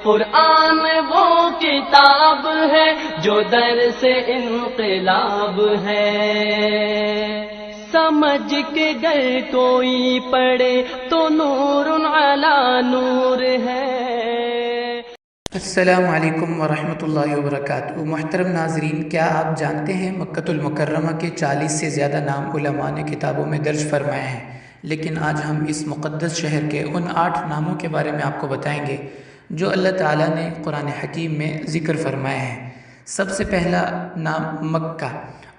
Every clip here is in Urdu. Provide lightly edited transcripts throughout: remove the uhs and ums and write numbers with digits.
قرآن وہ کتاب ہے جو در سے انقلاب ہے، سمجھ کے گر کوئی پڑھے تو نور علی نور ہے۔ السلام علیکم ورحمۃ اللہ وبرکاتہ۔ محترم ناظرین، کیا آپ جانتے ہیں مکۃ المکرمہ کے 40 سے زیادہ نام علماء نے کتابوں میں درج فرمائے ہیں، لیکن آج ہم اس مقدس شہر کے ان 8 ناموں کے بارے میں آپ کو بتائیں گے جو اللہ تعالیٰ نے قرآن حکیم میں ذکر فرمائے ہیں۔ سب سے پہلا نام مکہ،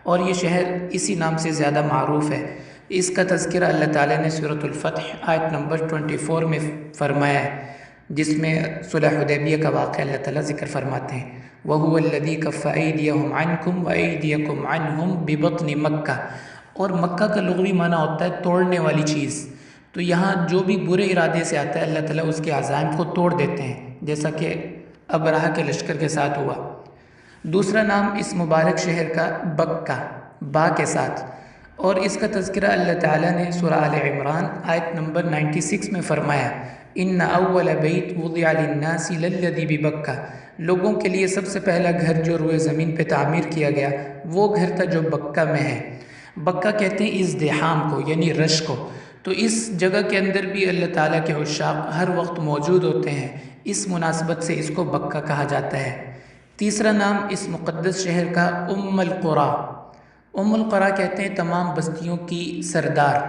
اور یہ شہر اسی نام سے زیادہ معروف ہے۔ اس کا تذکرہ اللہ تعالیٰ نے سورۃ الفتح آیت نمبر 24 میں فرمایا ہے، جس میں صلح حدیبیہ کا واقعہ اللہ تعالیٰ ذکر فرماتے ہیں، وَهُوَ الَّذِي كَفَّ أَيْدِيَهُمْ عَنْكُمْ وَأَيْدِيَكُمْ عَنْهُمْ بِبَطْنِ مکہ۔ اور مکہ کا لغوی معنی ہوتا ہے توڑنے والی چیز، تو یہاں جو بھی برے ارادے سے آتا ہے اللہ تعالیٰ اس کے عزائم کو توڑ دیتے ہیں، جیسا کہ ابرہہ کے لشکر کے ساتھ ہوا۔ دوسرا نام اس مبارک شہر کا بکہ، با کے ساتھ، اور اس کا تذکرہ اللہ تعالیٰ نے سورہ آل عمران آیت نمبر 96 میں فرمایا، ان اول بیت وضع للناس للذی ببکہ۔ لوگوں کے لیے سب سے پہلا گھر جو روئے زمین پہ تعمیر کیا گیا وہ گھر تھا جو بکہ میں ہے۔ بکہ کہتے ہیں ازدحام کو، یعنی رش کو، تو اس جگہ کے اندر بھی اللہ تعالیٰ کے عشاق ہر وقت موجود ہوتے ہیں، اس مناسبت سے اس کو بکہ کہا جاتا ہے۔ تیسرا نام اس مقدس شہر کا ام القریٰ۔ ام القریٰ کہتے ہیں تمام بستیوں کی سردار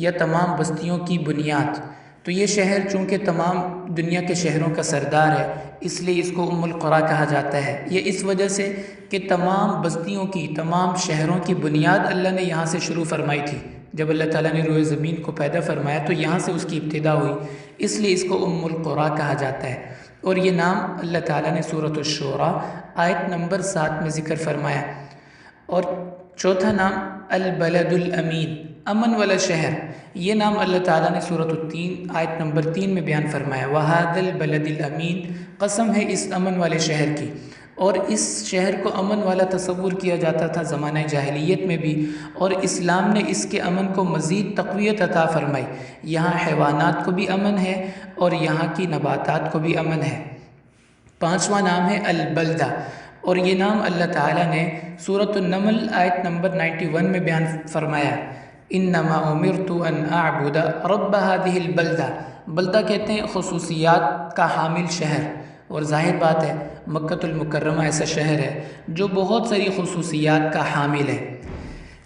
یا تمام بستیوں کی بنیاد، تو یہ شہر چونکہ تمام دنیا کے شہروں کا سردار ہے اس لیے اس کو ام القریٰ کہا جاتا ہے۔ یہ اس وجہ سے کہ تمام بستیوں کی، تمام شہروں کی بنیاد اللہ نے یہاں سے شروع فرمائی تھی۔ جب اللہ تعالیٰ نے روئے زمین کو پیدا فرمایا تو یہاں سے اس کی ابتدا ہوئی، اس لیے اس کو ام القریٰ کہا جاتا ہے۔ اور یہ نام اللہ تعالیٰ نے سورۃ الشورى آیت نمبر 7 میں ذکر فرمایا۔ اور چوتھا نام البلد الامین، امن والا شہر، یہ نام اللہ تعالیٰ نے سورۃ التین آیت نمبر 3 میں بیان فرمایا، وَهَذَا الْبَلَدِ الْأَمِينَ، قسم ہے اس امن والے شہر کی۔ اور اس شہر کو امن والا تصور کیا جاتا تھا زمانہ جاہلیت میں بھی، اور اسلام نے اس کے امن کو مزید تقویت عطا فرمائی۔ یہاں حیوانات کو بھی امن ہے اور یہاں کی نباتات کو بھی امن ہے۔ پانچواں نام ہے البلدہ، اور یہ نام اللہ تعالیٰ نے سورۃ النمل آیت نمبر 91 میں بیان فرمایا، انما امرت ان اعبد رب هذه البلدہ۔ بلدہ کہتے ہیں خصوصیات کا حامل شہر، اور ظاہر بات ہے مکۃ المکرمہ ایسا شہر ہے جو بہت ساری خصوصیات کا حامل ہے۔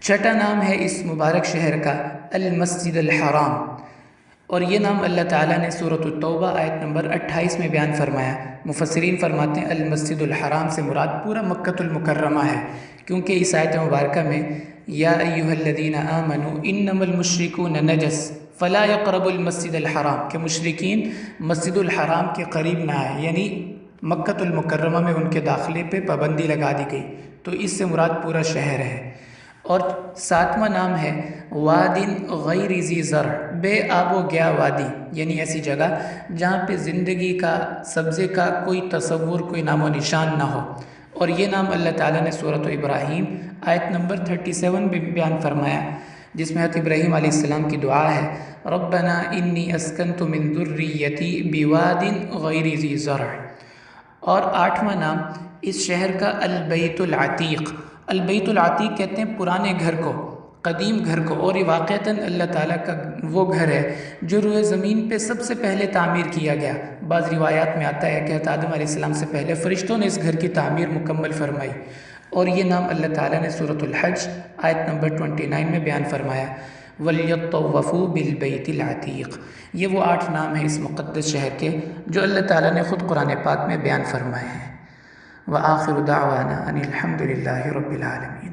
چھٹا نام ہے اس مبارک شہر کا المسجد الحرام، اور یہ نام اللہ تعالیٰ نے سورۃ التوبہ آیت نمبر 28 میں بیان فرمایا۔ مفسرین فرماتے ہیں المسجد الحرام سے مراد پورا مکۃ المکرمہ ہے، کیونکہ اس آیت مبارکہ میں یا ایھا الذین آمنوا انما المشرکون نجس فلا یقربوا المسجد الحرام، کہ مشرکین مسجد الحرام کے قریب نہ آئے، یعنی مکۃ المکرمہ میں ان کے داخلے پہ پابندی لگا دی گئی، تو اس سے مراد پورا شہر ہے۔ اور ساتواں نام ہے واد غیر ذی زرع، بے آب و گیا وادی، یعنی ایسی جگہ جہاں پہ زندگی کا، سبزے کا کوئی تصور، کوئی نام و نشان نہ ہو۔ اور یہ نام اللہ تعالیٰ نے سورۃ ابراہیم آیت نمبر 37 میں بیان فرمایا، جس میں حضرت ابراہیم علیہ السلام کی دعا ہے، ربنا انی اسکنت من ذریتی بواد غیر ذی زرع۔ اور آٹھواں نام اس شہر کا البیت العتیق۔ البیت العتیق کہتے ہیں پرانے گھر کو، قدیم گھر کو، اور یہ واقعتاً اللہ تعالیٰ کا وہ گھر ہے جو روئے زمین پہ سب سے پہلے تعمیر کیا گیا۔ بعض روایات میں آتا ہے کہ حضرت آدم علیہ السلام سے پہلے فرشتوں نے اس گھر کی تعمیر مکمل فرمائی، اور یہ نام اللہ تعالیٰ نے سورۃ الحج آیت نمبر 29 میں بیان فرمایا، وَلْيَطَّوَّفُوا بِالْبَيْتِ الْعَتِيقِ۔ یہ وہ 8 نام ہیں اس مقدس شہر کے جو اللہ تعالیٰ نے خود قرآن پاک میں بیان فرمائے ہیں۔ وآخر دعوانا ان الحمد للہ رب العالمین۔